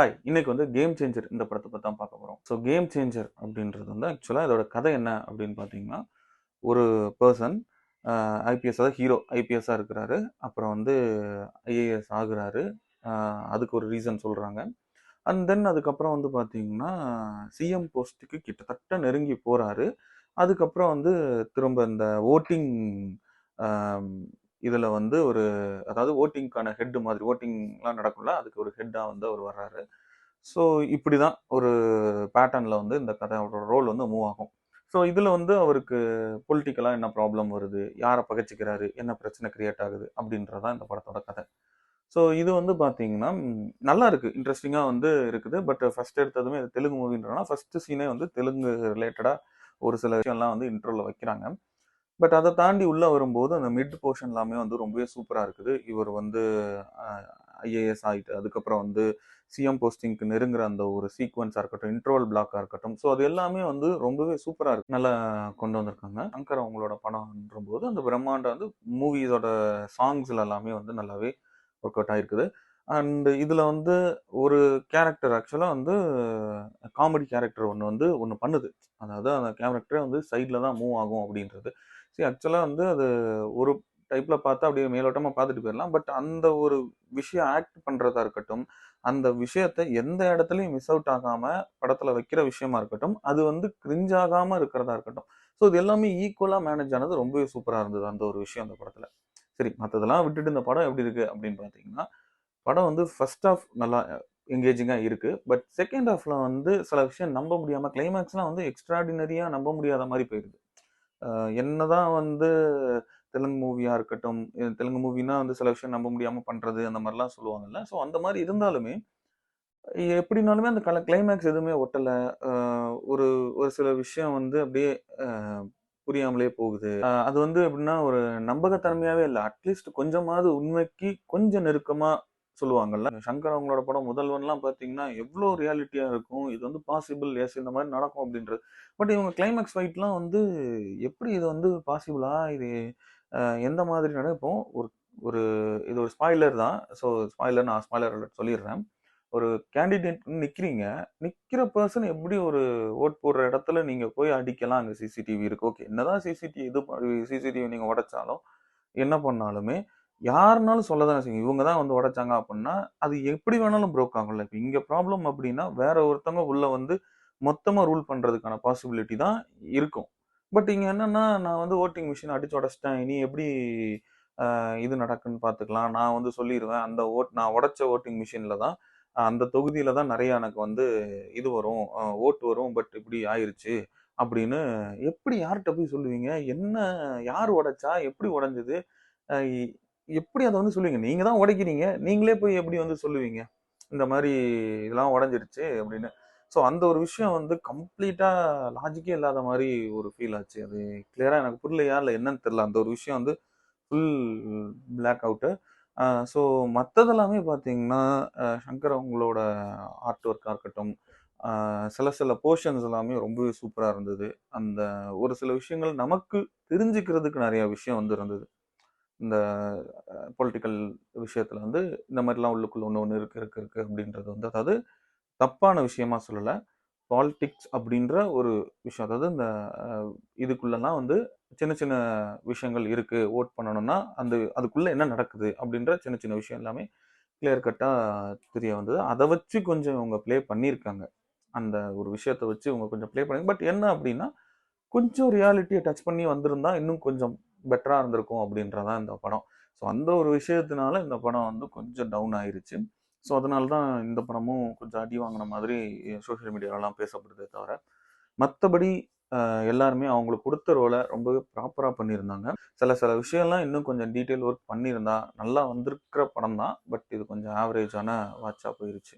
Hi! இன்னைக்கு வந்து game changer இந்த படத்த பத்தி தான் பார்க்க போறோம். ஸோ கேம் சேஞ்சர் அப்படின்றது வந்து ஆக்சுவலா இதோட கதை என்ன அப்படின்னு பார்த்தீங்கன்னா, ஒரு பெர்சன் அ ஐபிஎஸ் அதாவது ஹீரோ ஐபிஎஸ்ஸா இருக்கிறாரு. அப்புறம் வந்து ஐஏஎஸ் ஆகுறாரு. அ அதுக்கு ஒரு ரீசன் சொல்றாங்க. அண்ட் தென் அதுக்கப்புறம் வந்து பார்த்தீங்கன்னா, சிஎம் போஸ்ட்டுக்கு கிட்டத்தட்ட நெருங்கி போறாரு. அதுக்கப்புறம் வந்து திரும்ப இந்த வோட்டிங் அ இதுல வந்து ஒரு அதாவது வோட்டிங்க்கான ஹெட் மாதிரி வோட்டிங்லாம் நடக்கும்ல, அதுக்கு ஒரு ஹெட்டா வந்து அவர் வர்றாரு. ஸோ இப்படிதான் ஒரு பேட்டர்ன்ல வந்து இந்த கதையோட ரோல் வந்து மூவ் ஆகும். ஸோ இதுல வந்து அவருக்கு பொலிட்டிக்கலா என்ன ப்ராப்ளம் வருது? யார பகச்சுக்கிறாரு? என்ன பிரச்சனை கிரியேட் ஆகுது? அப்படின்றது தான் இந்த படத்தோட கதை. ஸோ இது வந்து பார்த்தீங்கன்னா, நல்லா இருக்கு. இன்ட்ரஸ்டிங்கா வந்து இருக்குது. பட் ஃபர்ஸ்ட் எடுத்ததுமே இது தெலுங்கு மூவின்றனால ஃபர்ஸ்ட் சீனே வந்து தெலுங்கு ரிலேட்டடா ஒரு சில விஷயம்லாம் வந்து இன்ட்ரோல வைக்கிறாங்க. பட் அத தாண்டி உள்ள வரும்போது, அந்த மிட் போர்ஷன் எல்லாமே வந்து ரொம்பவே சூப்பரா இருக்குது. இவர் வந்து அ ஐஏஎஸ் ஆயிட்டு, அதுக்கப்புறம் வந்து சிஎம் போஸ்டிங்க்கு நெருங்குற அந்த ஒரு சீக்வென்ஸா இருக்கட்டும், இன்டர்வல் பிளாக்கா இருக்கட்டும். ஸோ அது எல்லாமே வந்து ரொம்பவே சூப்பரா இருக்கு. நல்லா கொண்டு வந்திருக்காங்க. சங்கர் அவங்களோட படம்ன்றபோது, அந்த பிரம்மாண்டம் வந்து மூவிஸோட சாங்ஸ்ல எல்லாமே வந்து நல்லாவே ஒர்க் அவுட் ஆயிருக்குது. அண்ட் இதுல வந்து ஒரு கேரக்டர் ஆக்சுவலா வந்து காமெடி கேரக்டர் ஒண்ணு பண்ணுது. அதாவது அந்த கேரக்டரே வந்து சைட்ல தான் மூவ் ஆகும் அப்படின்றது. ஆக்சுவலா வந்து அது ஒரு டைப்ல பார்த்தா அப்படியே மேலோட்டமா பார்த்துட்டு போயிரலாம். பட் அந்த ஒரு விஷயம் ஆக்ட் பண்றதா இருக்கட்டும், அந்த விஷயத்த எந்த இடத்துலயும் மிஸ் அவுட் ஆகாம படத்துல வைக்கிற விஷயமா இருக்கட்டும், அது வந்து கிரிஞ்ச் ஆகாம இருக்கிறதா இருக்கட்டும். ஸோ இது எல்லாமே ஈக்குவலா மேனேஜ் ஆனது ரொம்பவே சூப்பரா இருந்தது அந்த ஒரு விஷயம் அந்த படத்துல. சரி மத்ததெல்லாம் விட்டுட்டு இந்த படம் எப்படி இருக்கு அப்படின்னு பார்த்தீங்கன்னா, படம் வந்து ஃபர்ஸ்ட் ஹாஃப் நல்லா என்கேஜிங்கா இருக்கு. பட் செகண்ட் ஹாஃப்ல வந்து சில விஷயம் நம்ப முடியாம கிளைமாக்ஸ்லாம் வந்து எக்ஸ்ட்ராடினரியா நம்ப முடியாத மாரி போயிருது. என்னதான் வந்து தெலுங்கு மூவியா இருக்கட்டும், தெலுங்கு மூவினா வந்து சில விஷயம் நம்ப முடியாம பண்றது அந்த மாரிலாம் சொல்லுவாங்கல்ல. ஸோ அந்த மாரி இருந்தாலுமே, எப்படினாலுமே அந்த கிளைமாக்ஸ் எதுவுமே ஒட்டல. அ ஒரு ஒரு சில விஷயம் வந்து அப்படியே அ புரியாமலே போகுது. அது வந்து எப்படின்னா ஒரு நம்பகத்தன்மையாவே இல்ல. அட்லீஸ்ட் கொஞ்சமாவது உண்மைக்கு கொஞ்சம் நெருக்கமா சொல்லுவாங்கல்ல. சங்கர் அவங்களோட படம் முதல்வன்லாம் பார்த்தீங்கன்னா, எவ்ளோ ரியாலிட்டியா இருக்கும். இது வந்து பாசிபிள், எஸ் இந்த மாரி நடக்கும் அப்படின்றது. பட் இவங்க கிளைமாக்ஸ் ஃபைட்லாம் வந்து எப்படி இது வந்து பாசிபிளா? இது அ எந்த மாதிரி இப்போ ஒரு ஒரு இது ஒரு ஸ்பாயிலர் தான். ஸோ நான் ஸ்பாயிலர் அலர்ட் சொல்லிடுறேன். ஒரு கேண்டிடேட் நிக்கிறீங்க. நிக்கிற பெர்சன் எப்படி ஒரு வோட் போடுற இடத்துல நீங்க போய் அடிக்கலாம். அங்க சிசிடிவி இருக்கு. ஓகே. என்னதான் சிசிடிவி நீங்க உடைச்சாலும், என்ன பண்ணாலுமே, யாருனாலும் சொல்ல தானே செய்யும். இவங்க தான் வந்து உடைச்சாங்க அப்டின்னா, அது எப்படி வேணாலும் ப்ரோக் ஆகும்ல. இப்ப இங்க ப்ராப்ளம் அப்டின்னா, வேற ஒருத்தவங்க உள்ள வந்து மொத்தமா ரூல் பண்றதுக்கான பாசிபிலிட்டி தான் இருக்கும். பட் இங்க என்னன்னா, நான் வந்து வோட்டிங் மிஷின அடிச்சு உடைச்சுட்டேன். இனி எப்படி இது நடக்குன்னு பார்த்துக்கலாம். நான் வந்து சொல்லிருவேன். அந்த நான் உடைச்ச வோட்டிங் மிஷின்ல தான் அந்த தொகுதியில தான் நெறைய எனக்கு வந்து இது வரும். ஓட்டு வரும். பட் இப்படி ஆயிருச்சு. அப்படின்னு எப்படி யார்ட்ட போய் சொல்லுவீங்க? என்ன யார் உடைச்சா? எப்படி உடைஞ்சது? அ எப்படி அத வந்து சொல்லுவீங்க? நீங்க தான் உடைக்கிறீங்க. நீங்களே போய் எப்படி வந்து சொல்லுவீங்க? இந்த மாரி இதெல்லாம் உடைஞ்சிருச்சு அப்படின்னு. ஸோ அந்த ஒரு விஷயம் வந்து கம்ப்ளீட்டா லாஜிக்கே இல்லாத மாரி ஒரு ஃபீல் ஆச்சு. அது கிளியரா எனக்கு புரியலையா? இல்ல என்னன்னு தெரியல. அந்த ஒரு விஷயம் வந்து ஃபுல் பிளாக் அவுட்டு. ஸோ மத்ததெல்லாமே பார்த்தீங்கன்னா, சங்கர் அவங்களோட ஆர்ட் ஒர்க்கா இருக்கட்டும், சில சில போர்ஷன்ஸ் எல்லாமே ரொம்பவே சூப்பரா இருந்தது. அந்த ஒரு சில விஷயங்கள் நமக்கு தெரிஞ்சுக்கிறதுக்கு நெறைய விஷயம் வந்து இருந்தது. இந்த பொலிட்டிக்கல் விஷயத்துல வந்து இந்த மாரிலாம் உள்ளுக்குள்ள ஒண்ணு ஒண்ணு இருக்கு, இருக்கு, இருக்கு அப்படின்றது வந்து அதாவது தப்பான விஷயமா சொல்லல. பாலிடிக்ஸ் அப்படின்ற ஒரு விஷயம். அதாவது இந்த அ இதுக்குள்ளலாம் வந்து சின்ன சின்ன விஷயங்கள் இருக்கு. வோட் பண்ணணும்னா, அதுக்குள்ள என்ன நடக்குது அப்படின்ற சின்ன சின்ன விஷயம் எல்லாமே கிளியர் கட்டா தெரிய வந்தது. அத வச்சு கொஞ்சம் இவங்க ப்ளே பண்ணியிருக்காங்க. அந்த ஒரு விஷயத்த வச்சு இவங்க கொஞ்சம் ப்ளே பண்ணி பட் என்ன அப்படின்னா, கொஞ்சம் ரியாலிட்டிய டச் பண்ணி வந்திருந்தா இன்னும் கொஞ்சம் பெட்டரா இருந்திருக்கும் அப்படின்றது தான் இந்த படம். ஸோ அந்த ஒரு விஷயத்தினால இந்த படம் வந்து கொஞ்சம் டவுன் ஆயிருச்சு. ஸோ அதனால தான் இந்த படமும் கொஞ்சம் அடி வாங்குன மாதிரி சோசியல் மீடியாலலாம் பேசப்படுதே தவிர, மத்தபடி எல்லாருமே அவங்களுக்கு குடுத்த ரோல ரொம்பவே ப்ராப்பரா பண்ணியிருந்தாங்க. சில சில விஷயம்லாம் இன்னும் கொஞ்சம் டீட்டெயில் ஒர்க் பண்ணியிருந்தா, நல்லா வந்திருக்கிற படம் தான். பட் இது கொஞ்சம் ஆவரேஜான வாட்ச்சா போயிருச்சு.